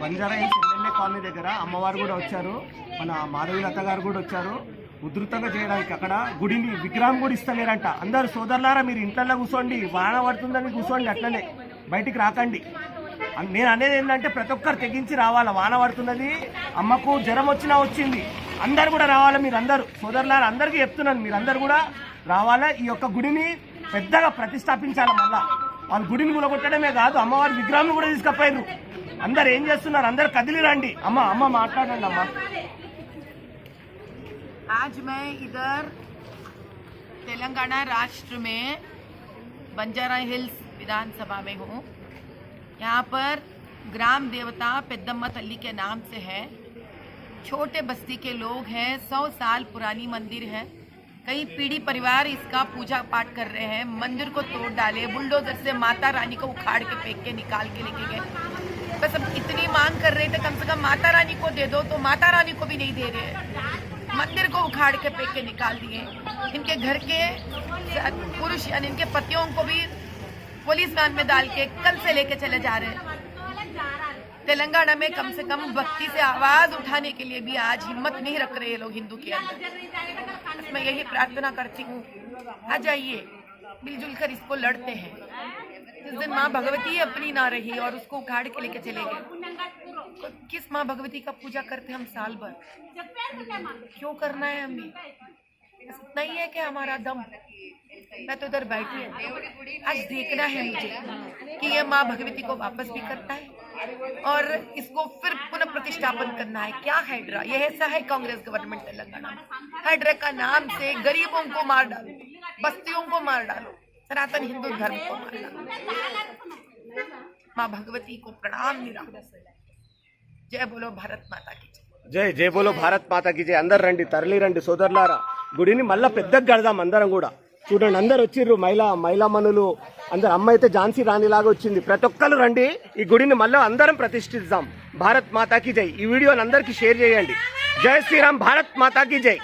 Banjara hills MLA colony దగ్గర అమ్మవారు కూడా వచ్చారు, మన మాధవీలత గారు కూడా వచ్చారు ఉధృతంగా చేయడానికి. అక్కడ గుడిని విగ్రహం కూడా ఇస్తలేరంట. అందరు సోదరులారా మీరు ఇంట్లో కూర్చోండి, వాన పడుతుందని కూర్చోండి, అట్లనే బయటికి రాకండి. నేను అనేది ఏంటంటే ప్రతి ఒక్కరు తెగించి రావాలా. వాన పడుతున్నది, అమ్మకు జ్వరం వచ్చినా వచ్చింది, అందరు కూడా రావాలా. మీరు అందరూ సోదరులారా అందరికీ చెప్తున్నాను, మీరు అందరు కూడా రావాలా. ఈ యొక్క గుడిని పెద్దగా ప్రతిష్టాపించాలి. మళ్ళా వాళ్ళు గుడిని కూలగొట్టడమే కాదు, అమ్మవారి విగ్రహం కూడా తీసుకపోయారు. అందరు ఏం చేస్తున్నారు, అందరు కదిలి రండి. అమ్మ మాట్లాడండి అమ్మ. आज मैं इधर तेलंगाना राष्ट्र में बंजारा हिल्स विधानसभा में हूँ। यहाँ पर ग्राम देवता पेद्दम्मा तल्ली के नाम से है। छोटे बस्ती के लोग हैं, 100 साल पुरानी मंदिर है। कई पीढ़ी परिवार इसका पूजा पाठ कर रहे हैं। मंदिर को तोड़ डाले, बुलडोजर से माता रानी को उखाड़ के फेंक के निकाल के लेके गए। बस अब इतनी मांग कर रहे थे कम से कम माता रानी को दे दो, तो माता रानी को भी नहीं दे रहे। मंदिर को उखाड़ के फेंक के निकाल दिए। इनके घर के पुरुष यानी इनके पतियों को भी पुलिस वैन में डाल के कल से लेके चले जा रहे हैं। तेलंगाना में कम से कम भक्ति से आवाज उठाने के लिए भी आज हिम्मत नहीं रख रहे लोग हिंदू के अंदर। मैं यही प्रार्थना करती हूँ, आ जाइए, मिलजुल कर इसको लड़ते हैं। जिस दिन माँ भगवती अपनी ना रही और उसको उखाड़ के लेके चले गए, तो किस माँ भगवती का पूजा करते हम साल भर? क्यों करना है हमें? इतना ही है कि हमारा दम। मैं तो इधर बैठी हूँ, आज देखना है मुझे कि ये माँ भगवती को वापस भी करता है और इसको फिर पुनः प्रतिष्ठापन करना है। क्या हाइड्रा, ये ऐसा है कांग्रेस गवर्नमेंट तेलंगाना में। हाइड्रा का नाम से गरीबों को मार डालो, बस्तियों को मार डालो, सनातन हिंदू धर्म को मार डालो। माँ भगवती को प्रणाम निरा। जय बोलो भारत माता की జై జై బోలో భారత్ మాతాకి జై. అందరు రండి, తరలి రండి సోదరులారా. గుడిని మళ్ళీ పెద్దగా కడదాం అందరం కూడా. చూడండి అందరు వచ్చిర్రు, మహిళా మనులు అందరు. అమ్మ అయితే ఝాన్సీ రాణిలాగా వచ్చింది. ప్రతి ఒక్కరు రండి, ఈ గుడిని మళ్ళీ అందరం ప్రతిష్ఠిద్దాం. భారత్ మాతాకి జై. ఈ వీడియోని అందరికీ షేర్ చేయండి. జై శ్రీరామ్, భారత్ మాతాకి జై.